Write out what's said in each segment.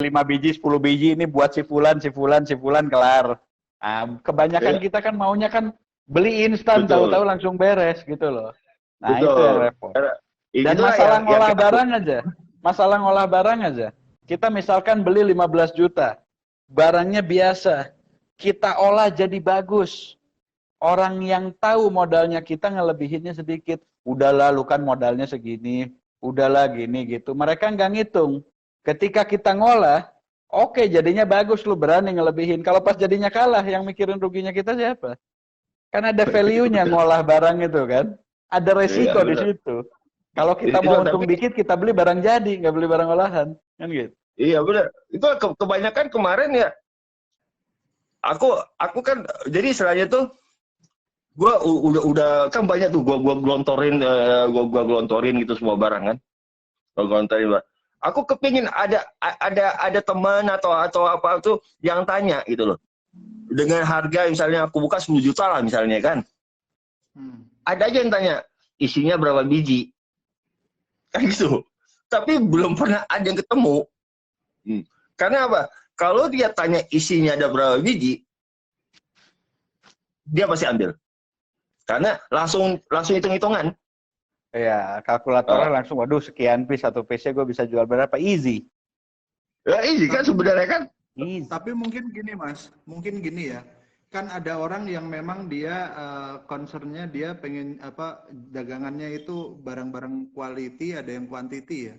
5 biji, 10 biji ini buat si fulan, si fulan, si fulan kelar. Nah, kebanyakan Iya, kita kan maunya kan beli instan, betul, tahu-tahu langsung beres gitu loh. Nah, itu yang betul. repot. Karena, ya Dan gitulah masalah yang ngolah kayak aku. barang aja. Masalah ngolah barang aja. Kita misalkan beli 15 juta. Barangnya biasa. Kita olah jadi bagus. Orang yang tahu modalnya kita ngelebihinnya sedikit. Udahlah, lu kan modalnya segini. Udahlah gini gitu. Mereka nggak ngitung. Ketika kita ngolah, oke jadinya bagus, lu berani ngelebihin. Kalau pas jadinya kalah, yang mikirin ruginya kita siapa? Kan ada value-nya ngolah barang itu kan. Ada Iya, resiko di benar. situ. Kalau kita Itu mau tapi untung dikit, kita beli barang jadi, nggak beli barang olahan. Kan gitu. iya benar. Itu kebanyakan kemarin ya. Aku kan jadi istilahnya tuh udah kan banyak tuh gua gelontorin gua gelontorin gitu semua barang kan. Gua gelontorin barang. Aku kepingin ada teman atau apa tuh yang tanya gitu loh. Dengan harga misalnya aku buka 10 juta lah misalnya kan. Ada aja yang tanya, isinya berapa biji? Kan gitu. Tapi belum pernah ada yang ketemu. Karena apa? Kalau dia tanya isinya ada berapa biji, dia pasti ambil. Karena langsung hitung-hitungan. Ya, kalkulatornya langsung, waduh sekian piece, satu piece-nya gue bisa jual berapa? Easy. Ya ini kan Tapi sebenarnya kan. Easy. tapi mungkin gini Mas, mungkin gini ya. Kan ada orang yang memang dia concernnya dia pengen apa dagangannya itu barang-barang quality, ada yang quantity ya.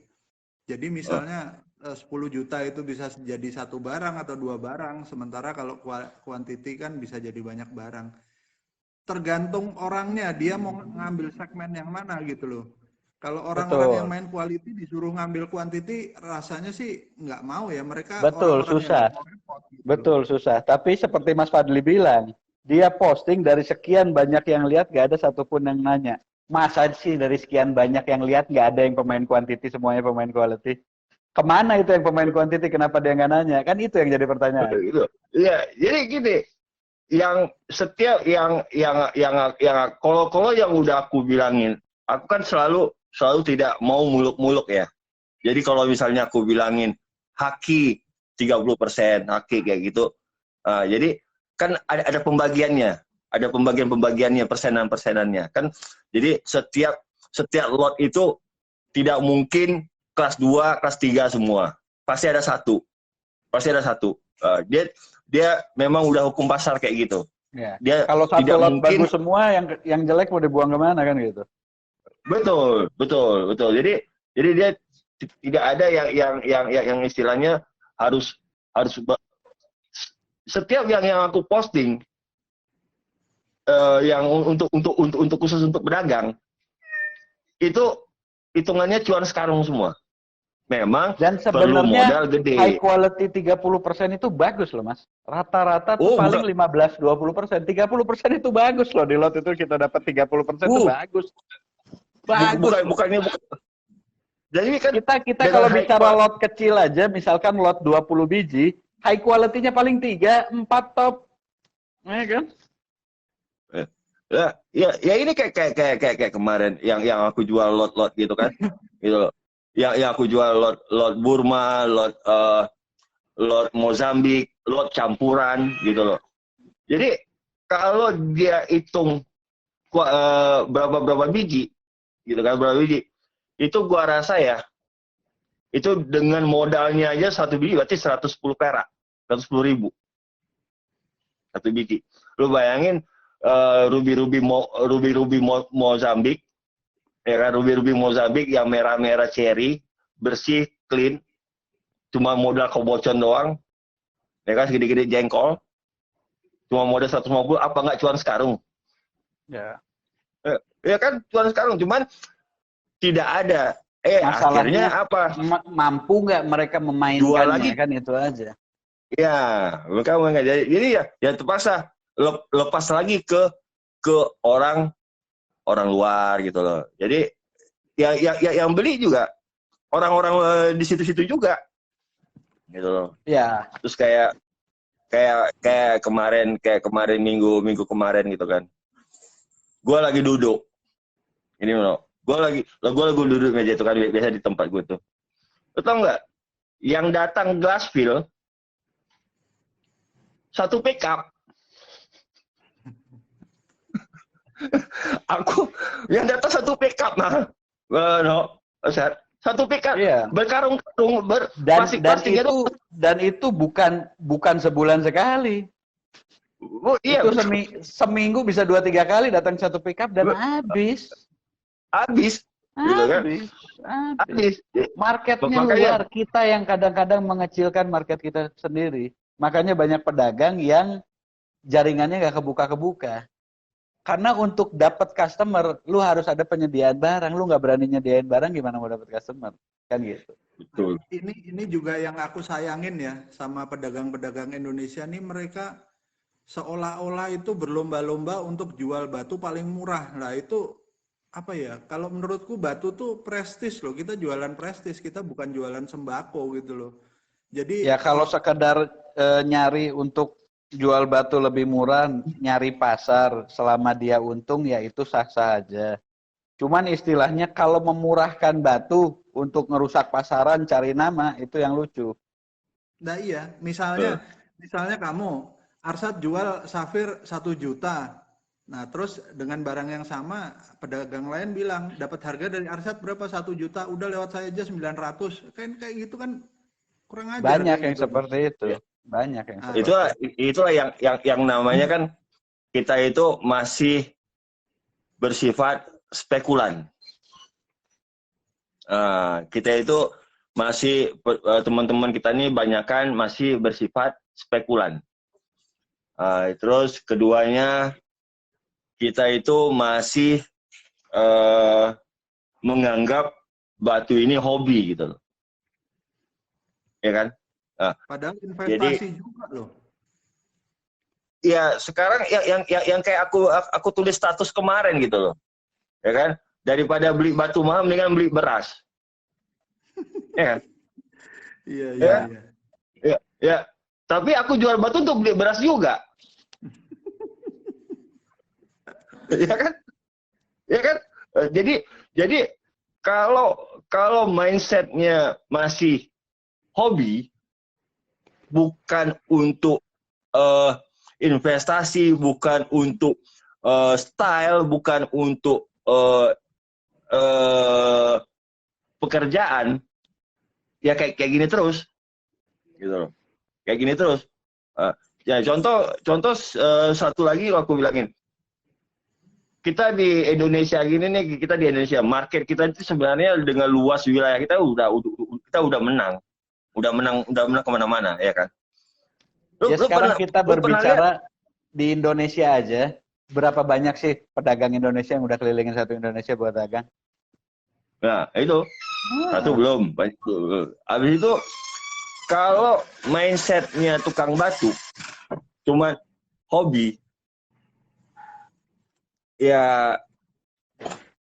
Jadi misalnya 10 juta itu bisa jadi satu barang atau dua barang, sementara kalau quantity kan bisa jadi banyak barang. Tergantung orangnya, dia mau ngambil segmen yang mana gitu loh. Kalau orang-orang yang Betul. main quality disuruh ngambil quantity, rasanya sih nggak mau ya. Mereka Betul, orang-orang yang susah. nggak mau repot gitu loh. Betul, susah. Tapi seperti Mas Fadli bilang, dia posting dari sekian banyak yang lihat, gak ada satupun yang nanya. Masa sih dari sekian banyak yang lihat, gak ada yang pemain quantity, semuanya pemain quality? Kemana itu yang pemain quantity, kenapa dia nggak nanya? Kan itu yang jadi pertanyaan. Gitu. Iya, jadi gini, yang setiap yang kalau yang udah aku bilangin, aku kan selalu tidak mau muluk-muluk ya. Jadi kalau misalnya aku bilangin haki 30%, haki kayak gitu. Jadi kan ada pembagiannya, ada pembagiannya persenan-persenannya kan. Jadi setiap lot itu tidak mungkin kelas 2, kelas 3 semua. Pasti ada satu. Pasti ada satu. Dia memang udah hukum pasar kayak gitu. Ya. Dia Kalau satu tidak lot mungkin. bagus semua, yang jelek mau dibuang kemana kan gitu. Betul. Jadi dia tidak ada yang istilahnya harus setiap yang aku posting yang untuk khusus untuk pedagang itu hitungannya cuan sekarang semua. Memang Dan perlu sebenarnya modal gede. high quality 30% itu bagus loh Mas. Rata-rata tuh Oh, paling bukan. 15-20%. 30% itu bagus loh. Di lot itu kita dapat 30% itu bagus. Bagus loh. Bukannya. Jadi kan Kita dengan kalau high bicara quality. lot kecil aja, misalkan lot 20 biji, high quality-nya paling 3, 4 top. Ya kan? Ya ini kayak kemarin yang aku jual lot gitu kan. Gitu loh. Yang aku jual lot Burma, lot Mozambik, lot campuran gitu loh. Jadi kalau dia hitung berapa biji gitu kan, berapa biji, itu gua rasa ya itu dengan modalnya aja satu biji berarti 110 perak, 110.000 satu biji. Lu bayangin ruby Mozambik, ya kan, ruby Mozambik yang merah-merah cherry, bersih, clean, cuma modal kebocon doang, ya kan, segede-gede jengkol, cuma modal 150, apa nggak cuan sekarung? Ya. Ya kan, cuan sekarung, cuman tidak ada. Akhirnya Masalahnya apa? mampu nggak mereka Jual memainkannya lagi. kan itu aja. Ya, mereka nggak jadi ya terpaksa lepas lagi ke orang luar gitu loh. Jadi yang beli juga orang-orang di situ-situ juga gitu loh. Ya. Terus kayak kemarin minggu kemarin gitu kan. Gue lagi duduk. Ini loh. Gue lagi duduk meja itu kan biasa di tempat gue tuh. Lo tau nggak? yang datang Glassfield satu pickup. Aku yang datang satu pickup satu pickup berkarung-karung dan itu bukan sebulan sekali. Oh, iya, itu seminggu bisa 2-3 kali datang satu pickup dan habis. Gitu kan? Habis. Marketnya luar, kita yang kadang-kadang mengecilkan market kita sendiri. Makanya banyak pedagang yang jaringannya nggak kebuka-kebuka. Karena untuk dapat customer, lu harus ada penyediaan barang. Lu nggak berani nyediain barang, gimana mau dapat customer? Kan gitu. Betul. Ini juga yang aku sayangin ya sama pedagang-pedagang Indonesia nih, mereka seolah-olah itu berlomba-lomba untuk jual batu paling murah. Nah itu apa ya, kalau menurutku batu tuh prestis loh, kita jualan prestis, kita bukan jualan sembako gitu loh. Jadi ya kalau sekedar nyari untuk jual batu lebih murah, nyari pasar selama dia untung ya itu sah-sah aja. Cuman istilahnya kalau memurahkan batu untuk ngerusak pasaran, cari nama, itu yang lucu. Nah iya, misalnya kamu Arsat jual safir 1 juta. Nah, terus dengan barang yang sama, pedagang lain bilang, dapat harga dari Arsat berapa? 1 juta, udah lewat saya aja 900. Kan kayak gitu kan kurang ajar. Banyak yang gitu. seperti itu. Ya. Banyak yang seperti itulah yang namanya kan kita itu masih bersifat spekulan. Kita itu masih, teman-teman kita ini banyakan masih bersifat spekulan. Terus keduanya, kita itu masih menganggap batu ini hobi gitu loh, ya kan? Padahal investasi juga loh. Ya sekarang yang kayak aku tulis status kemarin gitu loh, ya kan? Daripada beli batu mahal, mendingan beli beras, ya kan? Iya. Tapi aku jual batu untuk beli beras juga. Ya kan? Ya kan? Jadi kalau mindsetnya masih hobi, bukan untuk investasi, bukan untuk style, bukan untuk pekerjaan, ya kayak gini terus, gitu loh. Kayak gini terus. Ya contoh satu lagi aku bilangin. Kita di Indonesia gini nih, kita di Indonesia, market kita itu sebenarnya dengan luas wilayah kita udah menang kemana-mana, ya kan? Sekarang kita berbicara di Indonesia aja, berapa banyak sih pedagang Indonesia yang udah kelilingin satu Indonesia buat dagang? Nah itu satu belum. Habis itu kalau mindsetnya tukang batu cuma hobi, ya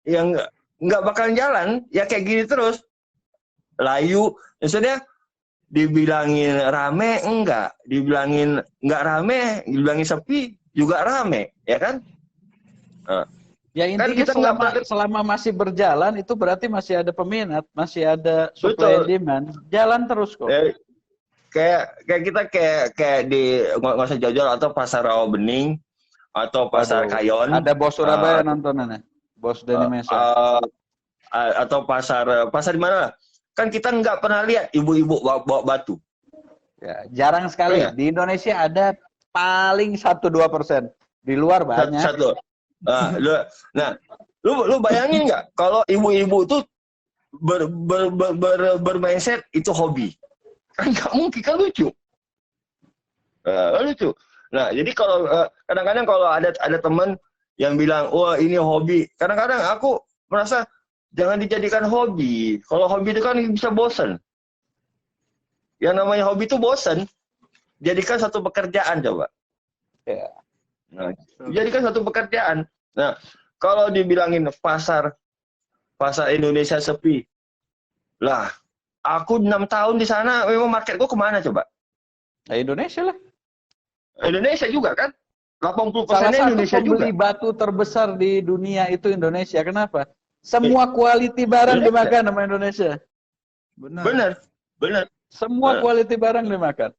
yang nggak bakalan jalan, ya kayak gini terus, layu. Maksudnya dibilangin rame enggak, dibilangin nggak rame, dibilangin sepi juga rame, ya kan? Ya intinya kan selama masih berjalan itu berarti masih ada peminat, masih ada supply and demand, jalan terus kok. Kayak kita kayak di nggak usah jauh-jauh, atau pasar Rawabening atau pasar Kayon. Ada bos Surabaya nontonannya, bos Denny Mesa. Atau pasar di mana? Kan kita nggak pernah lihat ibu-ibu bawa batu. Ya, jarang sekali. Ya. Di Indonesia ada paling 1-2%. Di luar banyak. Satu. Nah, lu bayangin nggak kalau ibu-ibu tuh bermindset itu hobi? Kan nggak mungkin, kan lucu. Lucu. Nah, jadi kalau kadang-kadang kalau ada teman yang bilang, wah ini hobi, kadang-kadang aku merasa jangan dijadikan hobi. Kalau hobi itu kan bisa bosan. Yang namanya hobi itu bosan. Jadikan satu pekerjaan coba. Ya. Nah, jadikan satu pekerjaan. Nah, kalau dibilangin pasar Indonesia sepi, lah, aku 6 tahun di sana, memang marketku kemana coba? Nah, Indonesia lah. Indonesia juga kan? 80% Salah Indonesia satu pembeli juga. batu terbesar di dunia itu Indonesia. Kenapa? Semua quality barang dimakan sama Indonesia. Benar. Semua quality barang dimakan.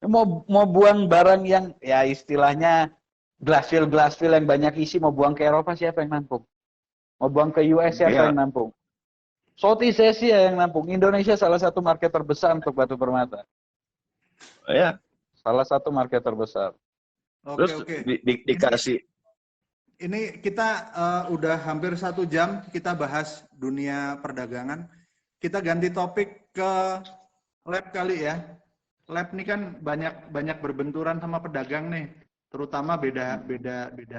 Mau buang barang yang ya istilahnya glass fill yang banyak isi, mau buang ke Eropa siapa yang nampung? Mau buang ke US siapa yang nampung? Southeast Asia yang nampung. Indonesia salah satu market terbesar untuk batu permata. Ya. Salah satu market terbesar. Terus dikasih. Ini kita udah hampir 1 jam kita bahas dunia perdagangan. Kita ganti topik ke lab kali ya. Lab ini kan banyak berbenturan sama pedagang nih, terutama beda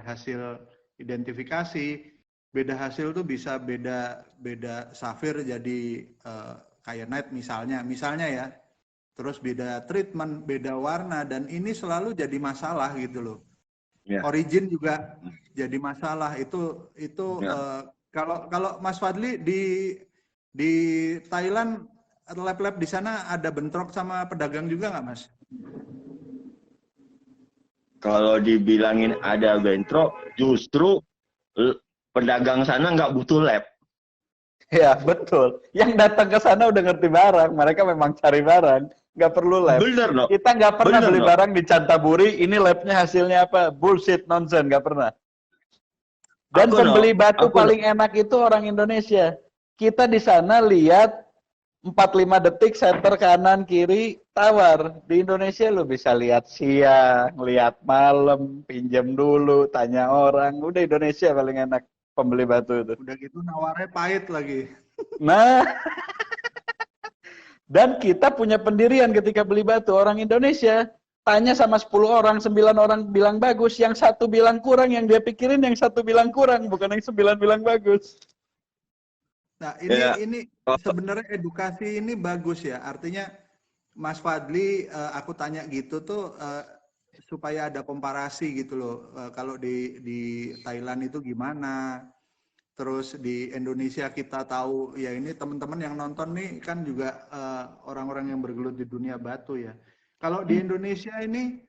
hasil identifikasi. Beda hasil tuh bisa beda safir jadi kayak night misalnya ya. Terus beda treatment, beda warna, dan ini selalu jadi masalah gitu loh. Origin juga jadi masalah. Itu kalau Mas Fadli di Thailand, lab-lab di sana ada bentrok sama pedagang juga nggak, Mas? Kalau dibilangin ada bentrok, justru pedagang sana nggak butuh lab. Ya, betul. Yang datang ke sana udah ngerti barang. Mereka memang cari barang. Nggak perlu lab. Bener, no? Kita nggak pernah Bener, beli no? barang di Cantaburi, ini labnya hasilnya apa? Bullshit, nonsense. Nggak pernah. Dan pembeli batu paling enak itu orang Indonesia. Kita di sana lihat 4-5 detik center kanan kiri tawar. Di Indonesia lu bisa lihat siang, lihat malam, pinjam dulu, tanya orang. Udah Indonesia paling enak pembeli batu itu. Udah gitu nawarnya pahit lagi. Nah, dan kita punya pendirian ketika beli batu. Orang Indonesia tanya sama 10 orang, 9 orang bilang bagus, yang 1 bilang kurang, yang dia pikirin yang 1 bilang kurang, bukan yang 9 bilang bagus. Nah, ini sebenarnya edukasi ini bagus ya. Artinya Mas Fadli, aku tanya gitu tuh supaya ada komparasi gitu loh. Kalau di Thailand itu gimana? Terus di Indonesia kita tahu ya, ini teman-teman yang nonton nih kan juga orang-orang yang bergelut di dunia batu ya. Kalau di Indonesia ini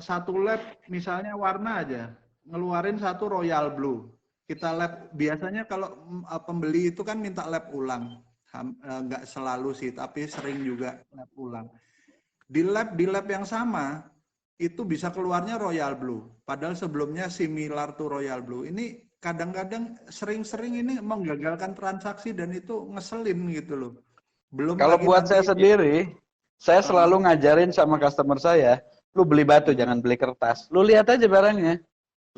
satu lab misalnya warna aja ngeluarin satu Royal Blue. Kita lab biasanya kalau pembeli itu kan minta lab ulang, nggak selalu sih, tapi sering juga lab ulang. Di lab yang sama itu bisa keluarnya Royal Blue, padahal sebelumnya similar to Royal Blue. Ini kadang-kadang sering-sering ini menggagalkan transaksi dan itu ngeselin gitu loh. Belum kalau buat saya sendiri, saya selalu ngajarin sama customer saya, lu beli batu jangan beli kertas. Lu lihat aja barangnya.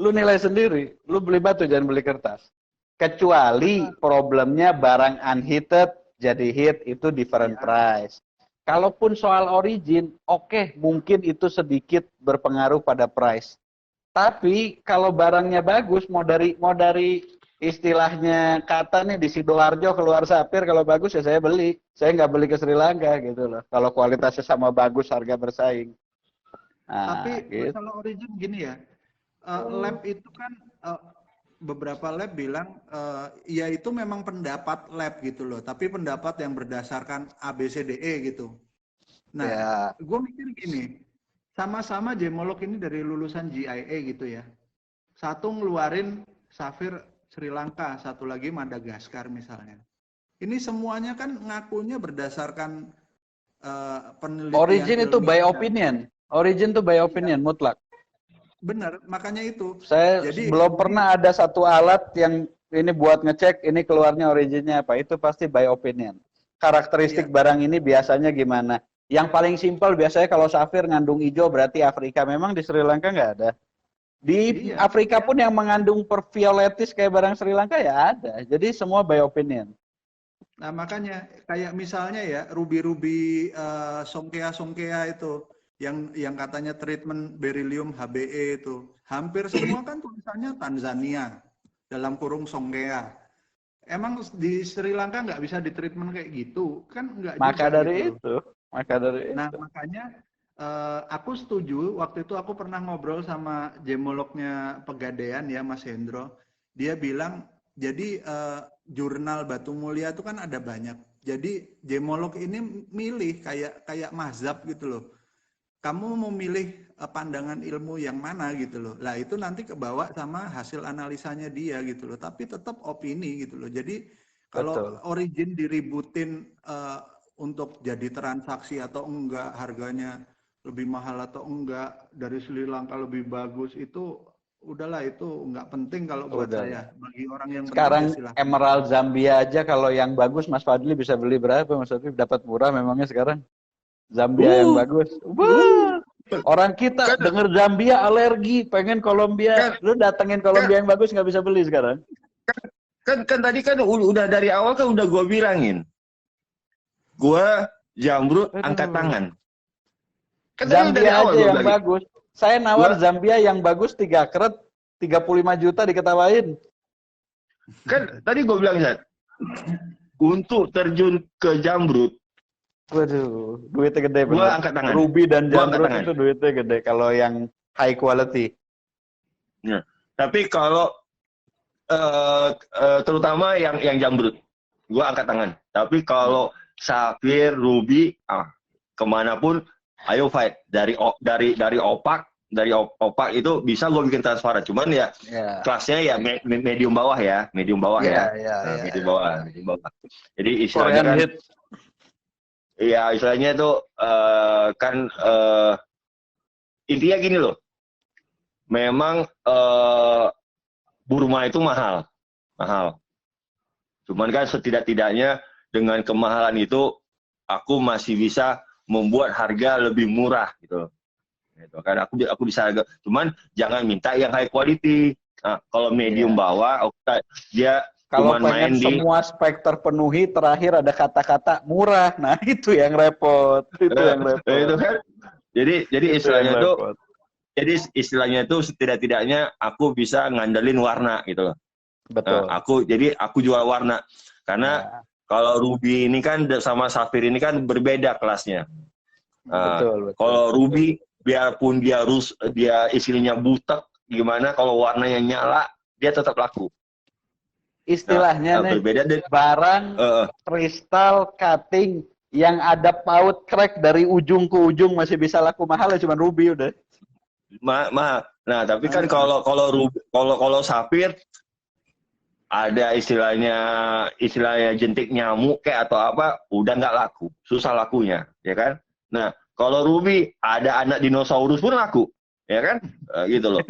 Lu nilai sendiri, lu beli batu jangan beli kertas. Kecuali problemnya barang unheated jadi hit, itu different price. Kalaupun soal origin, oke, mungkin itu sedikit berpengaruh pada price. Tapi kalau barangnya bagus, mau dari istilahnya kata nih di Sidoarjo keluar sapir, kalau bagus ya saya beli. Saya nggak beli ke Sri Lanka gitu loh. Kalau kualitasnya sama bagus, harga bersaing. Nah, tapi gitu. masalah origin gini ya. Lab itu kan beberapa lab bilang ya itu memang pendapat lab gitu loh, tapi pendapat yang berdasarkan ABCDE gitu. Nah, gue mikir gini, sama-sama gemolog ini dari lulusan GIA gitu ya. Satu ngeluarin safir Sri Lanka, satu lagi Madagaskar misalnya. Ini semuanya kan ngakunya berdasarkan penelitian. Origin itu by opinion. Origin itu by opinion, mutlak. Benar, makanya itu. Saya belum pernah ada satu alat yang ini buat ngecek ini keluarnya originnya apa. Itu pasti by opinion. Karakteristik barang ini biasanya gimana. Yang paling simpel biasanya kalau safir ngandung hijau berarti Afrika. Memang di Sri Lanka nggak ada. Di Afrika pun yang mengandung violetis kayak barang Sri Lanka ya ada. Jadi semua by opinion. Nah makanya kayak misalnya ya ruby-ruby songkea itu. Yang katanya treatment beryllium HBE itu hampir semua kan tulisannya Tanzania dalam kurung songkea. Emang di Sri Lanka nggak bisa ditreatment kayak gitu kan? Nggak maka juga dari gitu. Nah makanya aku setuju. Waktu itu aku pernah ngobrol sama gemolognya Pegadaian ya, Mas Hendro. Dia bilang jadi jurnal Batu Mulia itu kan ada banyak. Jadi gemolog ini milih kayak mazhab gitu loh. Kamu mau milih pandangan ilmu yang mana gitu loh. Lah itu nanti kebawa sama hasil analisanya dia gitu loh. Tapi tetap opini gitu loh. Jadi kalau origin diributin untuk jadi transaksi atau enggak, harganya lebih mahal atau enggak, dari Sri Lanka lebih bagus, itu udahlah, itu enggak penting kalau buat Udah. saya. Bagi orang yang penting ya Sekarang silahkan. Emerald Zambia aja kalau yang bagus Mas Fadli bisa beli berapa Mas Fadli? Dapat murah memangnya sekarang? Zambia yang Uh, bagus. uh, Wah, orang kita kan, denger Zambia alergi, pengen Kolombia. kan, Lu datengin kan, Kolombia yang bagus nggak bisa beli sekarang. kan tadi kan udah dari awal kan udah gue bilangin. Gue Jamrud angkat Aduh. tangan. Kan tadi dari Zambia awal aja gue yang bilang. bagus. Saya nawar Gua, Zambia yang bagus 3 keret, 35 juta diketawain. kan tadi gue bilang, Zat, untuk terjun ke Jamrud, Waduh, duitnya gede gue bener. angkat tangan. Ruby dan Gua angkat Jamrud tangan. itu duitnya gede kalau yang high quality. Ya. Tapi kalau terutama yang Jamrud, gue angkat tangan. Tapi kalau Safir, Ruby, kemanapun, ayo fight. Dari opak, itu bisa gue bikin transparan. Cuman ya kelasnya ya medium bawah ya, medium bawah ya. Medium bawah. Jadi istilahnya Korean kan, hit. ya istilahnya itu kan intinya gini loh. Memang Burma itu mahal. Cuman kan setidak-tidaknya dengan kemahalan itu aku masih bisa membuat harga lebih murah gitu. Gitu. Kan aku bisa harga. Cuman jangan minta yang high quality. Nah, kalau medium bawah, dia kalau cuman pengen main di semua spek terpenuhi, terakhir ada kata-kata murah. Nah, itu yang repot. itu kan. Jadi istilahnya itu, repot. jadi istilahnya itu setidak-tidaknya aku bisa ngandelin warna gitu loh. Betul. Aku jual warna. Karena kalau Ruby ini kan sama Safir ini kan berbeda kelasnya. Betul. Kalau Ruby biarpun dia istilahnya butek gimana, kalau warnanya nyala dia tetap laku. Istilahnya nih, berbeda barang kristal cutting yang ada paut crack dari ujung ke ujung masih bisa laku mahal ya cuma Ruby udah. Mahal. Nah, tapi kan kalau Safir ada istilahnya jentik nyamuk kayak atau apa, udah nggak laku, susah lakunya, ya kan? Nah, kalau Ruby ada anak dinosaurus pun laku, ya kan? Gitu loh.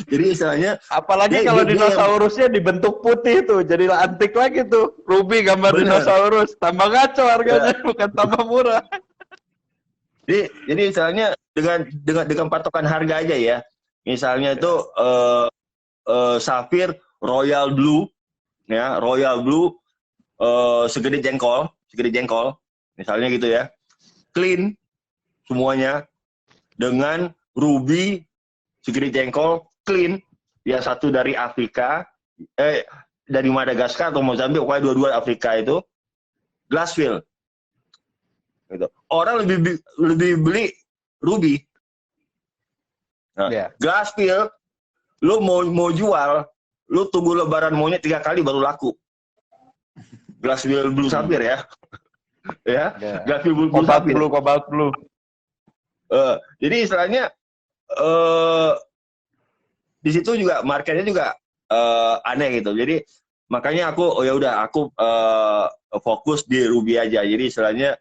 Jadi istilahnya apalagi kalau dinosaurusnya dibentuk putih tuh, jadi antik lagi tuh. Ruby gambar dinosaurus, tambah ngaco harganya, bukan tambah murah. Jadi istilahnya dengan patokan harga aja ya. Misalnya itu Safir Royal Blue, ya, Royal Blue segede jengkol, misalnya gitu ya, clean semuanya, dengan Ruby segede jengkol, clean, yang satu dari Afrika, dari Madagaskar atau Mozambik, pokoknya dua-dua Afrika itu, glass fill, gitu. Orang lebih beli Ruby, glass fill. Lu mau jual, lu tunggu lebaran monyet 3 kali baru laku. Glass blue Safir ya. Glass blue Safir. Cobalt blue. Jadi istilahnya di situ juga marketnya juga aneh gitu. Jadi makanya aku fokus di Ruby aja. Jadi istilahnya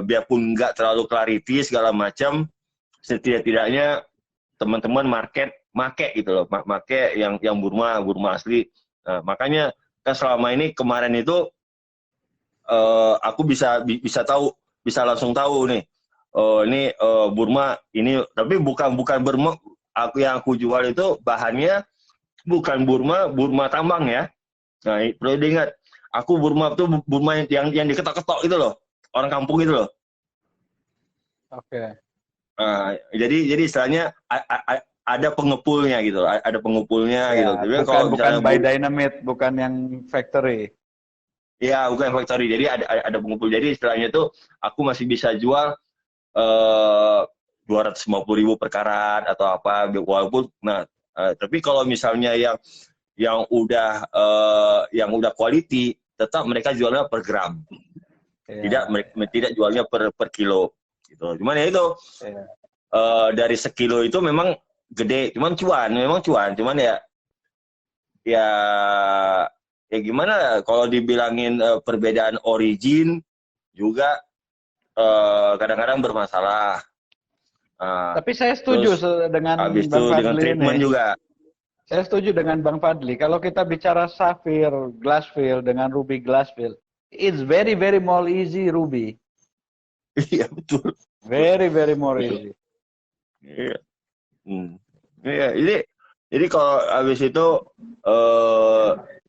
biarpun nggak terlalu clarity segala macam, setidak-tidaknya teman-teman make gitu loh, make yang Burma asli. Nah, makanya kan selama ini kemarin itu aku bisa langsung tahu nih, ini Burma ini, tapi bukan Burma. Aku jual itu bahannya bukan Burma tambang ya. Nah, perlu diingat, aku Burma tuh Burma yang diketok-ketok itu loh, orang kampung itu loh. Oke. Jadi istilahnya ada pengepulnya gitu, gitu. Jadi bukan by dynamite, bukan yang factory. Iya, bukan factory. Jadi ada pengepul. Jadi istilahnya tuh aku masih bisa jual 250.000 per karat atau apa, walaupun tapi kalau misalnya yang udah quality, tetap mereka jualnya per gram. Tidak jualnya per kilo gitu. Cuman ya itu dari sekilo itu memang gede, cuman cuan, cuman ya ya gimana kalau dibilangin perbedaan origin juga kadang-kadang bermasalah. Tapi saya setuju Terus dengan habis itu Bang dengan Fadli ini. treatment juga. Saya setuju dengan Bang Fadli. Kalau kita bicara Sapphire Glassfield dengan Ruby Glassfield, it's very very more easy Ruby. Iya betul. Very very more Betul. easy. Iya. Iya, jadi kalau habis itu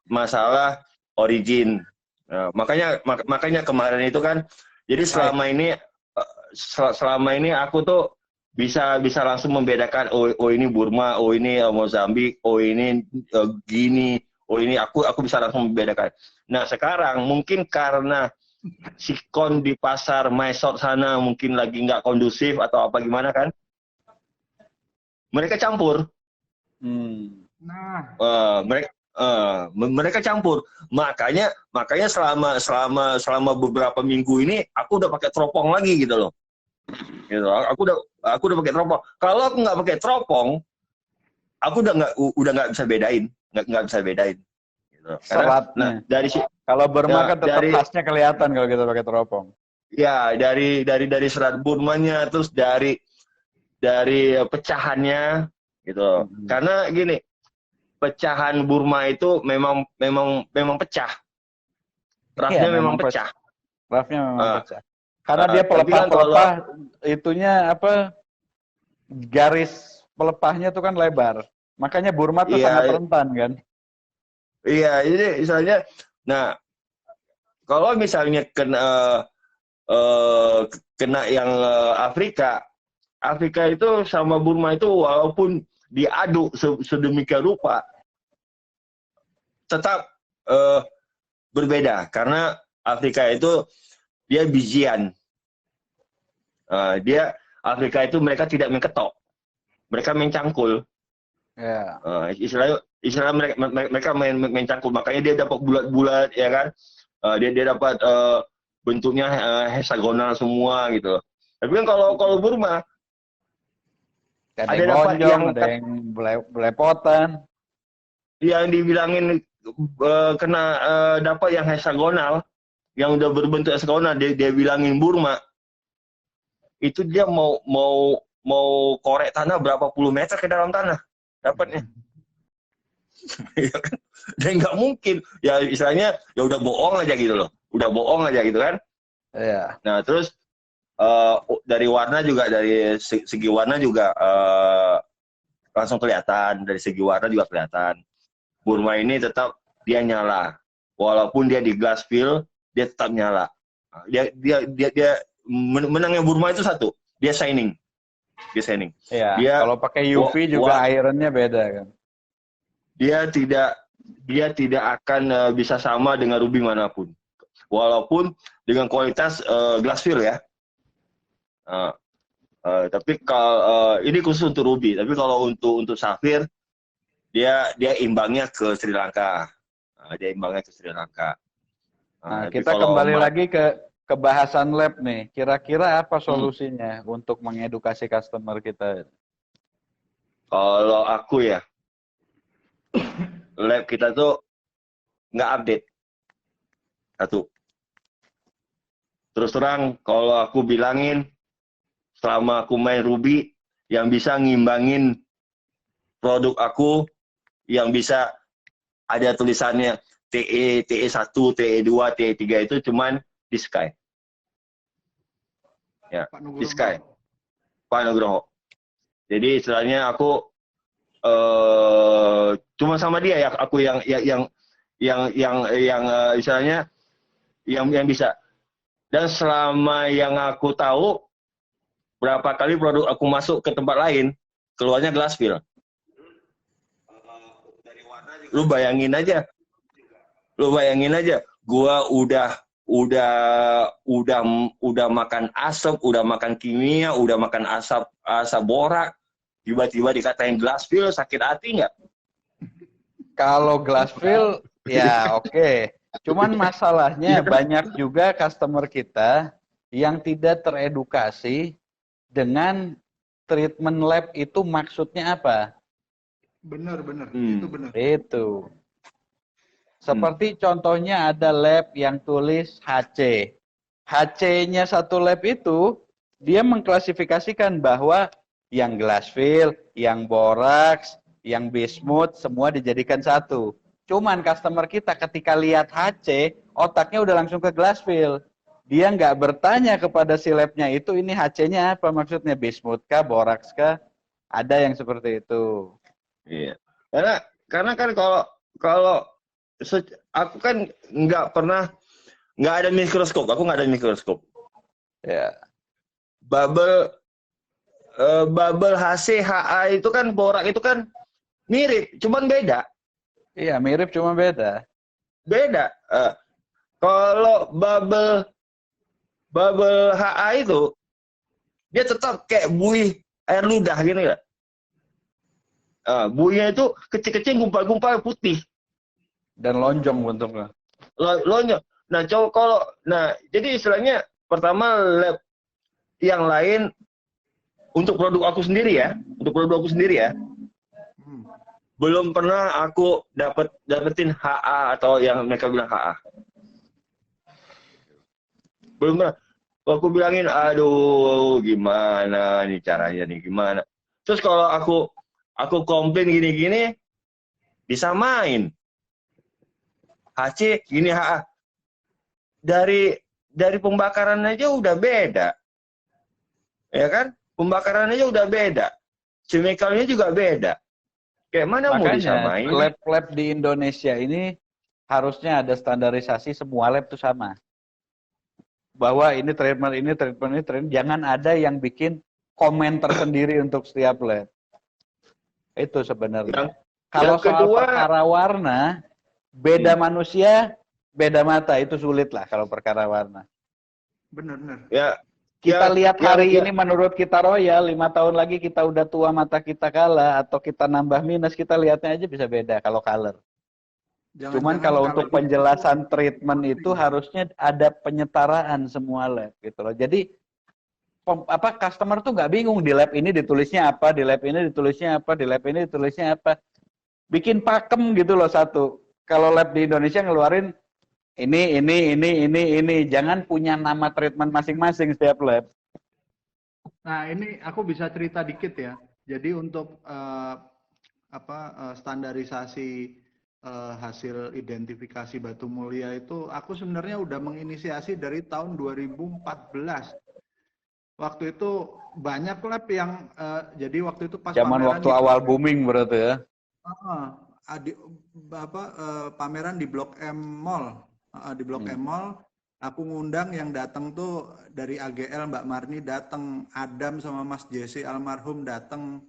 masalah origin. Nah, makanya kemarin itu kan, jadi selama ini aku tuh bisa langsung membedakan, oh ini Burma, oh ini Mozambik, oh ini gini, oh ini aku bisa langsung membedakan. Nah sekarang mungkin karena sikon di pasar Mysore sana mungkin lagi nggak kondusif atau apa gimana kan, mereka campur. Nah, Mereka campur. Makanya selama beberapa minggu ini aku udah pakai teropong lagi gitu loh. Gitu. Aku udah pakai teropong. Kalau aku nggak pakai teropong, aku udah nggak bisa bedain, nggak bisa bedain. Gitu. Karena, Seratnya. dari kalau Burma kan tetap dari khasnya kelihatan kalau kita pakai teropong. ya dari serat Burmanya, terus dari pecahannya gitu. Karena gini, pecahan Burma itu memang pecah. Rafnya memang pecah. Rafnya memang pecah. Karena dia tapi kan pelepah-pelepah itunya apa, garis pelepahnya tuh kan lebar. Makanya Burma tuh sangat rentan kan. Iya, jadi misalnya, nah kalau misalnya kena yang Afrika itu sama Burma itu walaupun diaduk sedemikian rupa, tetap berbeda karena Afrika itu dia bijian. Afrika itu mereka tidak mengetok, mereka mencangkul. Yeah. Istilah mereka mencangkul, makanya dia dapat bulat-bulat ya kan. Dia dapat bentuknya hexagonal semua gitu. Tapi kan kalau Burma ada yang lonjong, ada yang belepotan. Yang dibilangin kena dapat yang hexagonal, yang udah berbentuk hexagonal, dia bilangin Burma. Itu dia mau korek tanah berapa puluh meter ke dalam tanah dapatnya. Dan nggak mungkin. Ya istilahnya ya udah bohong aja gitu loh. Udah bohong aja gitu kan. Iya. Nah, terus dari warna juga, dari segi warna juga langsung kelihatan, dari segi warna juga kelihatan. Burma ini tetap dia nyala. Walaupun dia di Glassfield, dia tetap nyala. Dia menangnya Burma itu satu, dia shining. Iya, kalau pakai UV juga ironnya beda kan. Dia tidak akan bisa sama dengan ruby manapun. Walaupun dengan kualitas Glassfield ya. Tapi kalau ini khusus untuk ruby, tapi kalau untuk Sapphire dia imbangnya ke Sri Lanka. Nah, kita kembali lagi ke bahasan lab nih. Kira-kira apa solusinya untuk mengedukasi customer kita? Kalau aku ya, lab kita tuh nggak update. Satu. Terus terang, kalau aku bilangin, selama aku main Ruby, yang bisa ngimbangin produk aku, yang bisa ada tulisannya TE1, TE2, TE3 itu cuman di Sky. Ya, di Sky. Pak Nugroho. Jadi istilahnya aku cuma sama dia ya, aku yang istilahnya yang bisa. Dan selama yang aku tahu, berapa kali produk aku masuk ke tempat lain, keluarnya Glassfield. Lu bayangin aja, gua udah makan asap, udah makan kimia, udah makan asap borak, tiba-tiba dikatain Glassfield, sakit hati nggak? Kalau Glassfield ya oke. Cuman masalahnya banyak juga customer kita yang tidak teredukasi dengan treatment lab itu maksudnya apa. Benar. Itu benar. Itu. Seperti contohnya ada lab yang tulis HC. HC-nya satu lab itu, dia mengklasifikasikan bahwa yang glass fill, yang boraks, yang bismuth, semua dijadikan satu. Cuman customer kita ketika lihat HC, otaknya udah langsung ke glass fill. Dia nggak bertanya kepada si lab-nya itu, ini HC-nya apa maksudnya? Bismuth kah, boraks kah? Ada yang seperti itu. Iya. Karena kan kalau aku kan nggak ada mikroskop. Aku nggak ada mikroskop. Ya. Bubble HC, HA itu kan borak itu kan mirip, cuman beda. Iya, mirip cuma beda. Beda. Kalau bubble HA itu dia tetap kayak buih air ludah gitu ya. Buihnya itu kecil-kecil, gumpal-gumpal putih Dan lonjong bentuknya. lonjong. Nah, jadi istilahnya pertama lab yang lain untuk produk aku sendiri ya, belum pernah aku dapetin HA atau yang mereka bilang HA. Belum pernah. Aku bilangin, aduh gimana nih caranya nih, gimana. Terus kalau aku komplain gini-gini, disamain. HC, gini HA. Dari pembakaran aja udah beda. Ya kan? Pembakaran aja udah beda. Chemicalnya juga beda. Kayak mana mau disamain? Makanya lab-lab di Indonesia ini harusnya ada standarisasi, semua lab itu sama. Bahwa ini treatment. Jangan ada yang bikin komen tersendiri untuk setiap lab. Itu sebenarnya. Kalau soal perkara warna, beda manusia, beda mata. Itu sulit lah kalau perkara warna. Benar. Ya. Kita lihat hari ini menurut kita royal, 5 tahun lagi kita udah tua mata kita kalah, atau kita nambah minus, kita lihatnya aja bisa beda kalau color. Cuman kalau untuk penjelasan treatment itu harusnya ada penyetaraan semua lab gitu loh. Jadi customer tuh nggak bingung di lab ini ditulisnya apa, di lab ini ditulisnya apa, di lab ini ditulisnya apa. Bikin pakem gitu loh satu. Kalau lab di Indonesia ngeluarin ini. Jangan punya nama treatment masing-masing setiap lab. Nah, ini aku bisa cerita dikit ya. Jadi untuk standarisasi hasil identifikasi batu mulia itu, aku sebenarnya udah menginisiasi dari tahun 2014. Waktu itu banyak lab yang jadi waktu itu pas zaman waktu awal booming berarti ya. Pameran di Blok M Mall. Di Blok M Mall, aku ngundang yang datang tuh dari AGL, Mbak Marni datang, Adam sama Mas Jesse almarhum datang,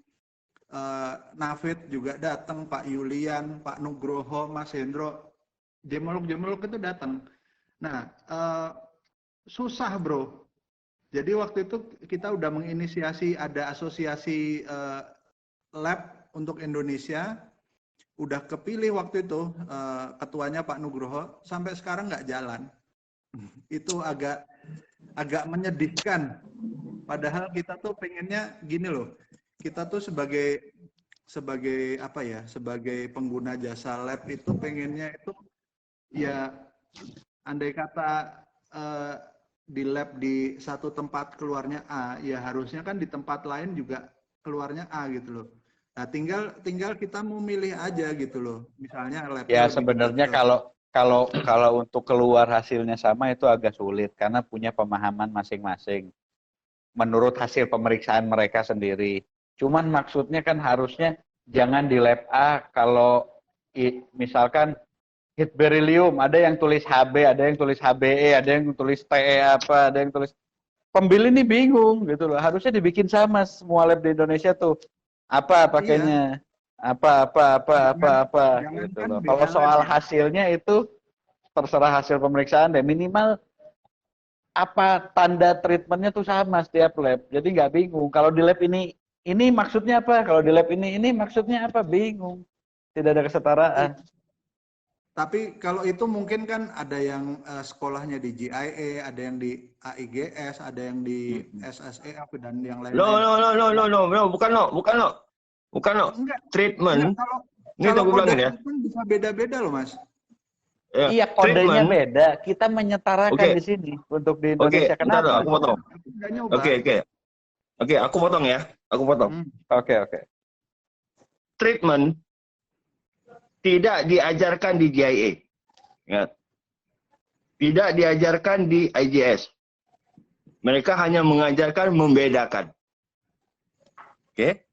Nafid juga datang, Pak Yulian, Pak Nugroho, Mas Hendro, Jemeluk itu datang. Nah, susah bro. Jadi waktu itu kita udah menginisiasi ada asosiasi lab untuk Indonesia. Udah kepilih waktu itu ketuanya Pak Nugroho, sampai sekarang nggak jalan. Itu agak menyedihkan. Padahal kita tuh pengennya gini loh, kita tuh sebagai pengguna jasa lab itu pengennya itu ya, andai kata di lab di satu tempat keluarnya A, ya harusnya kan di tempat lain juga keluarnya A gitu loh. Nah, tinggal kita mau milih aja gitu loh. Misalnya lab. Ya sebenarnya kalau untuk keluar hasilnya sama itu agak sulit karena punya pemahaman masing-masing menurut hasil pemeriksaan mereka sendiri. Cuman maksudnya kan harusnya jangan di lab A kalau misalkan hit beryllium, ada yang tulis HB, ada yang tulis HBE, ada yang tulis TE apa, ada yang tulis, pembeli ini bingung gitu loh. Harusnya dibikin sama semua lab di Indonesia tuh. Apa pakainya? Iya. Apa gitu loh. Kalau soal hasilnya itu terserah hasil pemeriksaan deh, minimal apa tanda treatmentnya tuh sama setiap lab. Jadi nggak bingung. Kalau di lab ini maksudnya apa? Kalau di lab ini maksudnya apa? Bingung. Tidak ada kesetaraan. Tapi kalau itu mungkin kan ada yang sekolahnya di GIA, ada yang di AIGS, ada yang di SSE dan yang lain-lain. No, bukan no. Treatment. Enggak, kalau aku bilangin ya. Bisa beda-beda loh, Mas. Ya, Iya, kodenya treatment. beda. Kita menyetarakan Oke, di sini untuk di oke, Indonesia. bentar dong, Kenapa? aku potong. Aku nggak nyoba. Oke, aku potong ya. Aku potong. Oke, oke. Treatment tidak diajarkan di GIA. Ya. Tidak diajarkan di IJS. Mereka hanya mengajarkan membedakan. Oke.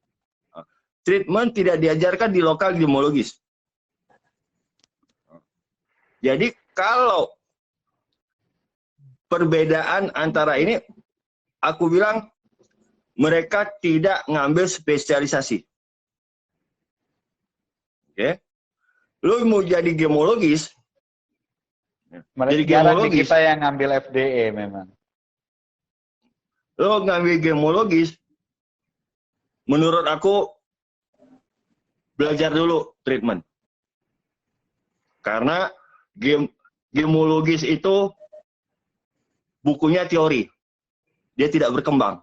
Treatment tidak diajarkan di lokal gemologis. Jadi kalau perbedaan antara ini, aku bilang mereka tidak ngambil spesialisasi. Oke. Lu mau jadi gemologis, jadi Jarang di gemologis, kita yang ngambil FDE memang. lu ngambil gemologis, menurut aku belajar dulu treatment. Karena gemologis itu bukunya teori. Dia tidak berkembang.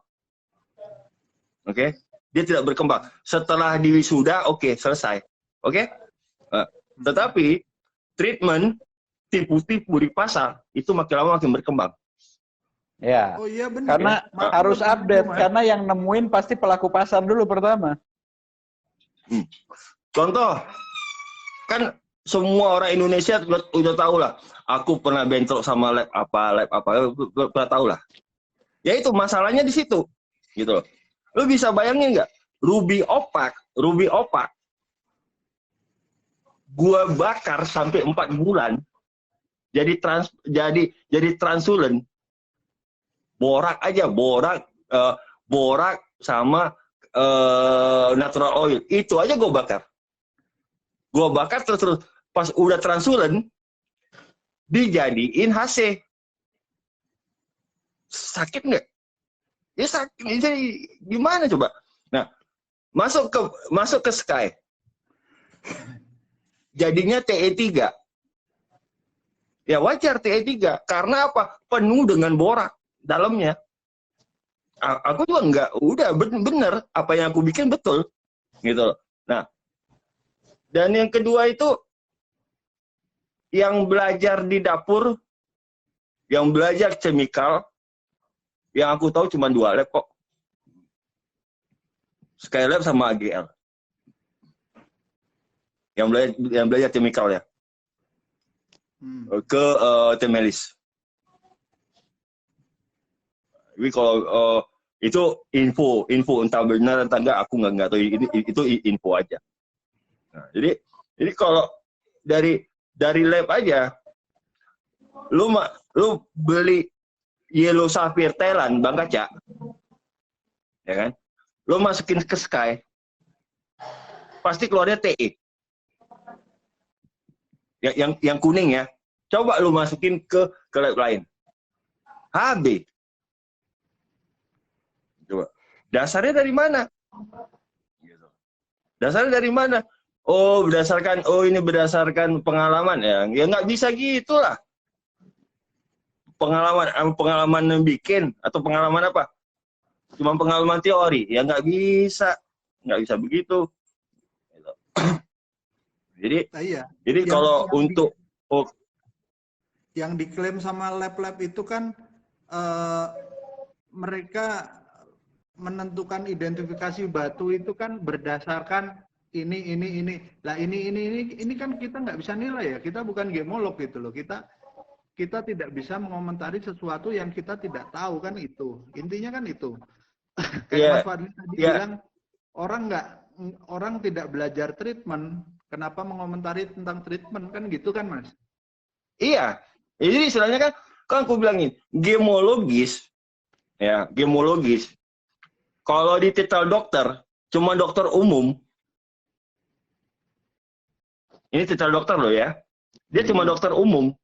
Oke? Dia tidak berkembang. Setelah diwisuda, oke, selesai. Oke? Tetapi treatment tipu-tipu di pasar itu makin lama makin berkembang. Ya. Oh iya benar. Karena harus update. Karena yang nemuin pasti pelaku pasar dulu pertama. Contoh, kan semua orang Indonesia udah tahu lah. Aku pernah bentrok sama lab apa, pernah tahu lah. Ya itu masalahnya di situ, gitu loh. Lu bisa bayangin nggak? Ruby opak, gua bakar sampai 4 bulan. Jadi transulen. Borak aja, borak sama natural oil. Itu aja gua bakar. Terus pas udah transulen dijadiin HC. Sakit nggak? Ya sakit. Jadi gimana coba? Nah, masuk ke Sky. Jadinya TE3. Ya wajar TE3 karena apa? Penuh dengan borak dalamnya. Aku juga nggak, udah bener apa yang aku bikin betul, gitu loh. Nah, dan yang kedua itu yang belajar di dapur, yang belajar chemical, yang aku tahu cuma 2 lab kok. Skylab sama AGL. Yang belajar chemical ya. Ke Temelis. Jadi kalau itu info entah benar entah enggak aku nggak tahu, itu info aja. Nah, jadi kalau dari lab aja, lu beli Yellow Sapphire Thailand Bang Kaca, ya kan? Lu masukin ke Sky, pasti keluarnya TE. Ya, yang kuning ya. Coba lu masukin ke lab lain. HB. Coba. Dasarnya dari mana? Dasarnya dari mana? Oh, ini berdasarkan pengalaman ya. Ya nggak bisa gitulah. Pengalaman bikin atau pengalaman apa? Cuma pengalaman teori. Ya nggak bisa begitu. Jadi, iya. Jadi kalau untuk yang diklaim sama lab-lab itu kan mereka menentukan identifikasi batu itu kan berdasarkan ini. Lah ini kan kita nggak bisa nilai ya. Kita bukan gemolog gitu loh. Kita tidak bisa mengomentari sesuatu yang kita tidak tahu kan itu. Intinya kan itu. Kayak Mas Fadli tadi bilang orang tidak belajar treatment, kenapa mengomentari tentang treatment kan gitu kan Mas? Iya. Jadi istilahnya kan aku bilangin gemologis. Ya, gemologis. Kalau di titel dokter, cuma dokter umum. Ini titel dokter loh ya. Dia cuma dokter umum.